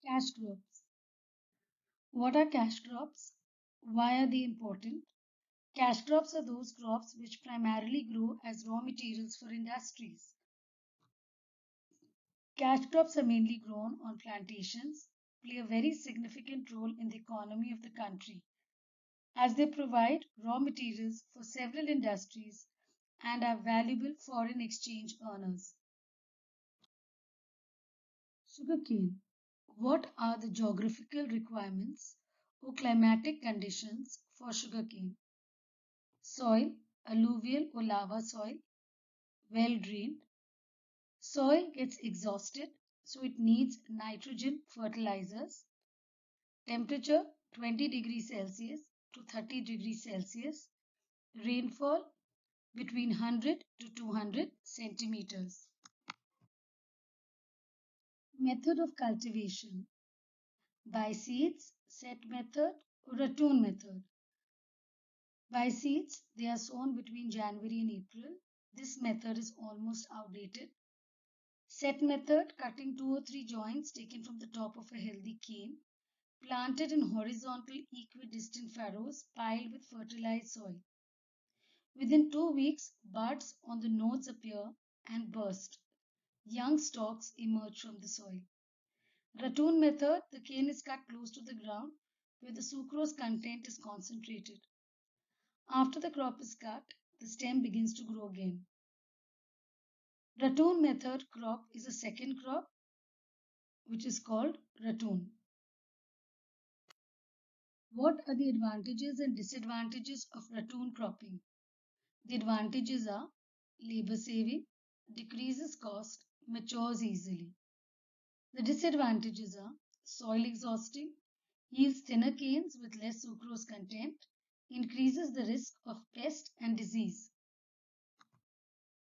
Cash crops. What are cash crops? Why are they important? Cash crops are those crops which primarily grow as raw materials for industries. Cash crops are mainly grown on plantations, play a very significant role in the economy of the country as they provide raw materials for several industries and are valuable foreign exchange earners. Sugarcane. What are the geographical requirements or climatic conditions for sugarcane? Soil, alluvial or lava soil, well drained. Soil gets exhausted, so it needs nitrogen fertilizers. Temperature 20 degrees Celsius to 30 degrees Celsius. Rainfall between 100 to 200 centimeters. Method of cultivation. By seeds, set method, or ratoon method. By seeds, they are sown between January and April. This method is almost outdated. Set method, cutting 2 or 3 joints taken from the top of a healthy cane, planted in horizontal equidistant furrows piled with fertilized soil. Within 2 weeks, buds on the nodes appear and burst. Young stalks emerge from the soil. Ratoon method, the cane is cut close to the ground where the sucrose content is concentrated. After the crop is cut, the stem begins to grow again. Ratoon method crop is a second crop which is called ratoon. What are the advantages and disadvantages of ratoon cropping? The advantages are labor saving, decreases cost, matures easily. The disadvantages are soil exhausting, yields thinner canes with less sucrose content, increases the risk of pest and disease.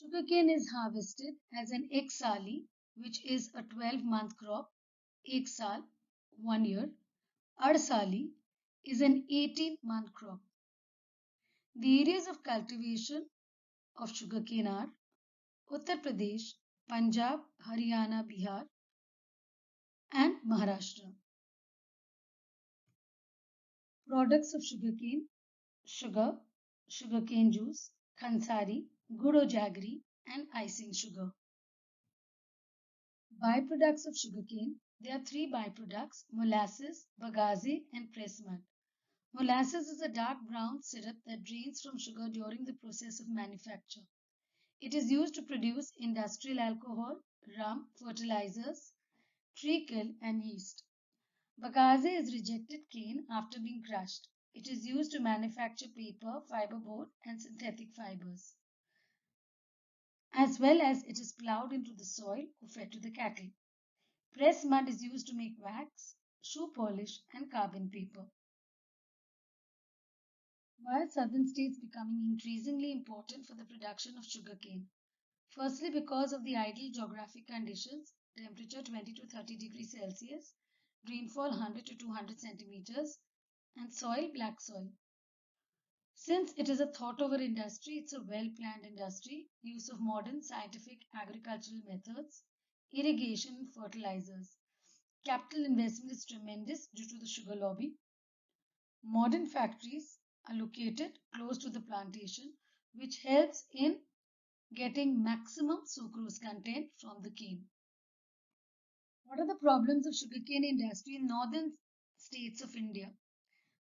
Sugarcane is harvested as an Icse, which is a 12-month crop. Ek saal, 1 year. Adsali is an 18-month crop. The areas of cultivation of sugarcane are Uttar Pradesh, Punjab, Haryana, Bihar, and Maharashtra. Products of sugarcane: sugar, sugarcane juice, khansari, gur or jaggery, and icing sugar. Byproducts of sugarcane. There are 3 byproducts: molasses, bagasse, and press mud. Molasses is a dark brown syrup that drains from sugar during the process of manufacture. It is used to produce industrial alcohol, rum, fertilizers, treacle, and yeast. Bagasse is rejected cane after being crushed. It is used to manufacture paper, fiberboard, and synthetic fibers. As well as it is ploughed into the soil or fed to the cattle. Pressed mud is used to make wax, shoe polish, and carbon paper. Why are southern states becoming increasingly important for the production of sugarcane? Firstly, because of the ideal geographic conditions, temperature 20 to 30 degrees Celsius, rainfall 100 to 200 centimeters, and soil black soil. Since it is a thought-over industry, it's a well-planned industry, use of modern scientific agricultural methods, irrigation and fertilizers. Capital investment is tremendous due to the sugar lobby. Modern factories are located close to the plantation, which helps in getting maximum sucrose content from the cane. What are the problems of sugarcane industry in northern states of India?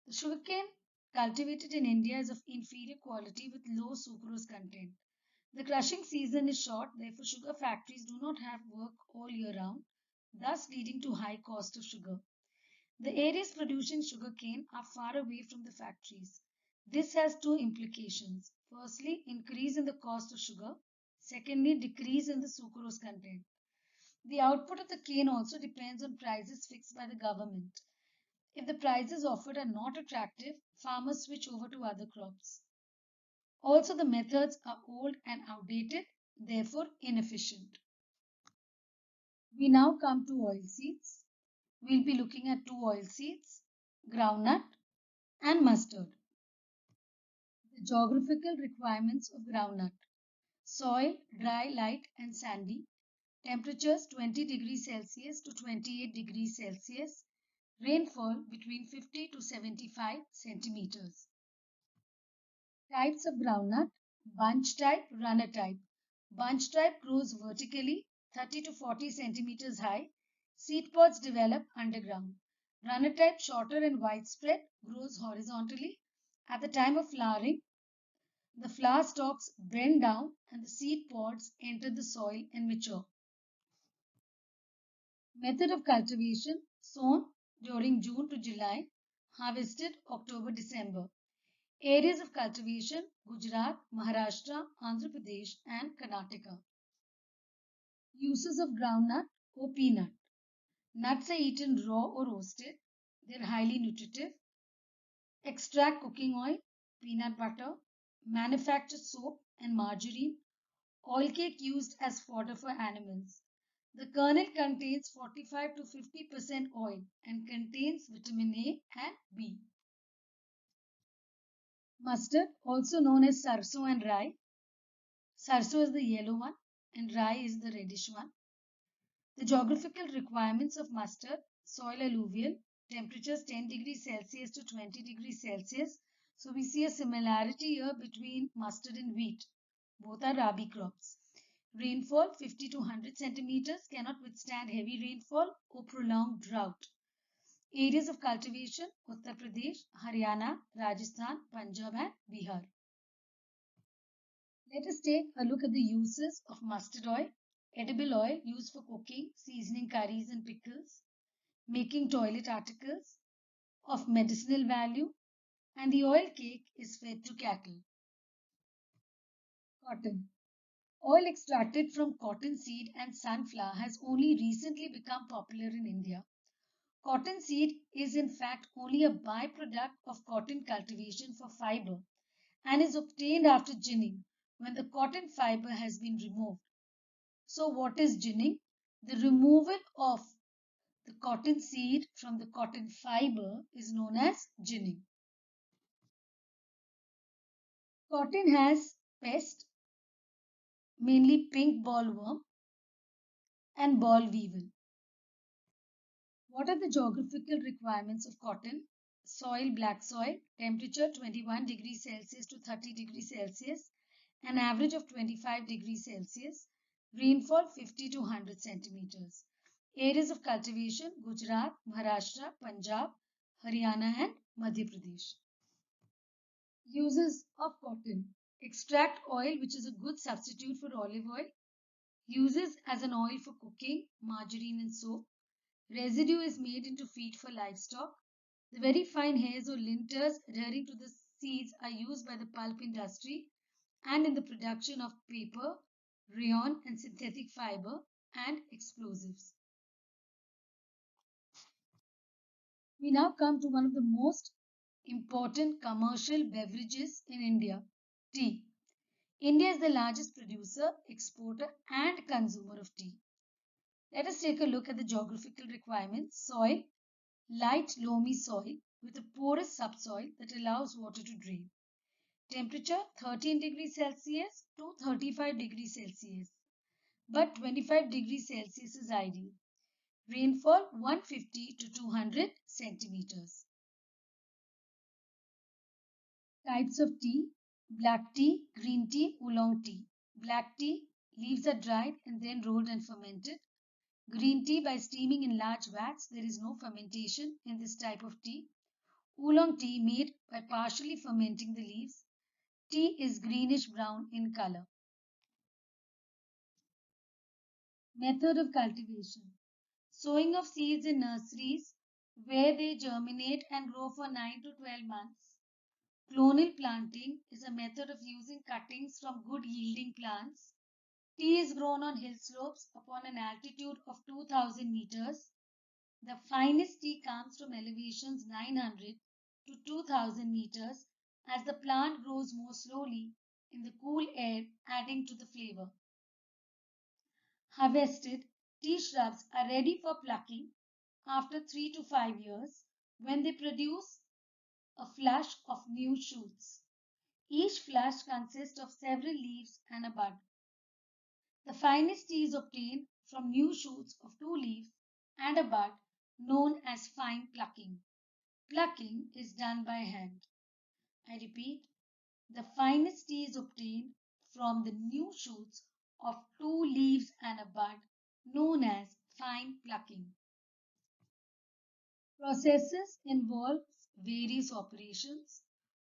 The sugarcane cultivated in India is of inferior quality with low sucrose content. The crushing season is short, therefore sugar factories do not have work all year round, thus leading to high cost of sugar. The areas producing sugarcane are far away from the factories. This has 2 implications. Firstly, increase in the cost of sugar. Secondly, decrease in the sucrose content. The output of the cane also depends on prices fixed by the government. If the prices offered are not attractive, farmers switch over to other crops. Also, the methods are old and outdated, therefore inefficient. We now come to oilseeds. We'll be looking at 2 oilseeds, groundnut and mustard. The geographical requirements of groundnut: soil, dry, light and sandy. Temperatures 20 degrees Celsius to 28 degrees Celsius. Rainfall between 50 to 75 centimeters. Types of groundnut: bunch type, runner type. Bunch type grows vertically, 30 to 40 centimeters high. Seed pods develop underground. Runner type, shorter and widespread, grows horizontally. At the time of flowering, the flower stalks bend down and the seed pods enter the soil and mature. Method of cultivation: sown during June to July, harvested October-December. Areas of cultivation: Gujarat, Maharashtra, Andhra Pradesh and Karnataka. Uses of groundnut or peanut. Nuts are eaten raw or roasted. They are highly nutritive. Extract cooking oil, peanut butter, manufacture soap and margarine. Oil cake used as fodder for animals. The kernel contains 45 to 50% oil and contains vitamin A and B. Mustard, also known as sarso and rye. Sarso is the yellow one and rye is the reddish one. The geographical requirements of mustard: soil alluvial, temperatures 10 degrees Celsius to 20 degrees Celsius. So we see a similarity here between mustard and wheat. Both are rabi crops. Rainfall 50 to 100 centimeters, cannot withstand heavy rainfall or prolonged drought. Areas of cultivation: Uttar Pradesh, Haryana, Rajasthan, Punjab and Bihar. Let us take a look at the uses of mustard oil. Edible oil used for cooking, seasoning curries and pickles, making toilet articles of medicinal value, and the oil cake is fed to cattle. Cotton. Oil extracted from cotton seed and sunflower has only recently become popular in India. Cotton seed is in fact only a byproduct of cotton cultivation for fiber and is obtained after ginning, when the cotton fiber has been removed. So what is ginning? The removal of the cotton seed from the cotton fiber is known as ginning. Cotton has pest, mainly pink bollworm and boll weevil. What are the geographical requirements of cotton? Soil: black soil, temperature 21 degrees Celsius to 30 degrees Celsius, an average of 25 degrees Celsius, rainfall 50 to 100 centimeters. Areas of cultivation: Gujarat, Maharashtra, Punjab, Haryana and Madhya Pradesh. Uses of cotton: extract oil, which is a good substitute for olive oil. Uses as an oil for cooking, margarine and soap. Residue is made into feed for livestock. The very fine hairs or linters adhering to the seeds are used by the pulp industry and in the production of paper, rayon and synthetic fiber and explosives. We now come to one of the most important commercial beverages in India: tea. India is the largest producer, exporter and consumer of tea. Let us take a look at the geographical requirements. Soil: light loamy soil with a porous subsoil that allows water to drain. Temperature: 13 degrees Celsius to 35 degrees Celsius, but 25 degrees Celsius is ideal. Rainfall: 150 to 200 centimeters. Types of tea: black tea, green tea, oolong tea. Black tea: leaves are dried and then rolled and fermented. Green tea: by steaming in large vats. There is no fermentation in this type of tea. Oolong tea: made by partially fermenting the leaves. Tea is greenish brown in color. Method of cultivation: sowing of seeds in nurseries where they germinate and grow for 9 to 12 months. Clonal planting is a method of using cuttings from good yielding plants. Tea is grown on hill slopes upon an altitude of 2000 meters. The finest tea comes from elevations 900 to 2000 meters, as the plant grows more slowly in the cool air, adding to the flavor. Harvested tea shrubs are ready for plucking after 3 to 5 years, when they produce a flush of new shoots. Each flush consists of several leaves and a bud. The finest tea is obtained from new shoots of 2 leaves and a bud known as fine plucking. Plucking is done by hand. I repeat, the finest tea is obtained from the new shoots of 2 leaves and a bud known as fine plucking. Processes involve various operations: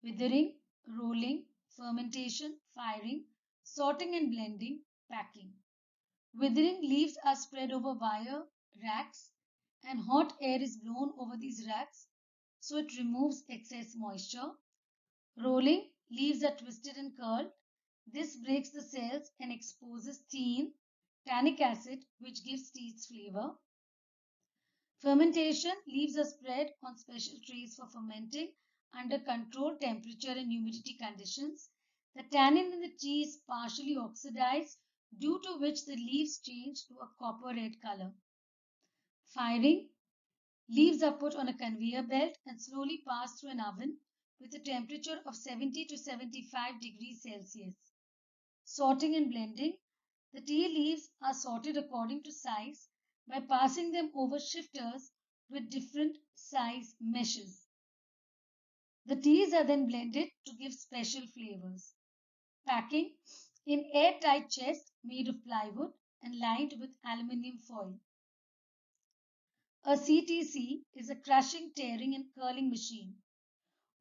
withering, rolling, fermentation, firing, sorting and blending, packing. Withering leaves are spread over wire racks and hot air is blown over these racks so it removes excess moisture. Rolling leaves are twisted and curled. This breaks the cells and exposes theine, tannic acid, which gives tea its flavor. Fermentation leaves are spread on special trays for fermenting under controlled temperature and humidity conditions. The tannin in the tea is partially oxidized, due to which the leaves change to a copper red color. Firing leaves are put on a conveyor belt and slowly passed through an oven with a temperature of 70 to 75 degrees Celsius. Sorting and blending. The tea leaves are sorted according to size by passing them over shifters with different size meshes. The teas are then blended to give special flavors. Packing in airtight chests made of plywood and lined with aluminium foil. A CTC is a crushing, tearing and curling machine,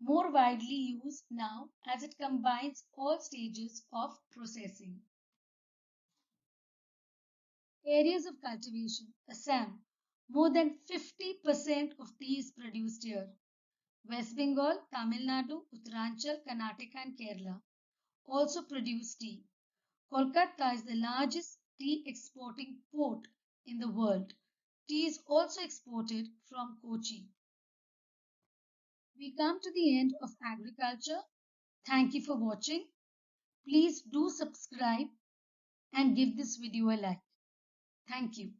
more widely used now as it combines all stages of processing. Areas of cultivation. Assam. More than 50% of tea is produced here. West Bengal, Tamil Nadu, Uttaranchal, Karnataka and Kerala also produce tea. Kolkata is the largest tea exporting port in the world. Tea is also exported from Kochi. We come to the end of agriculture. Thank you for watching. Please do subscribe and give this video a like. Thank you.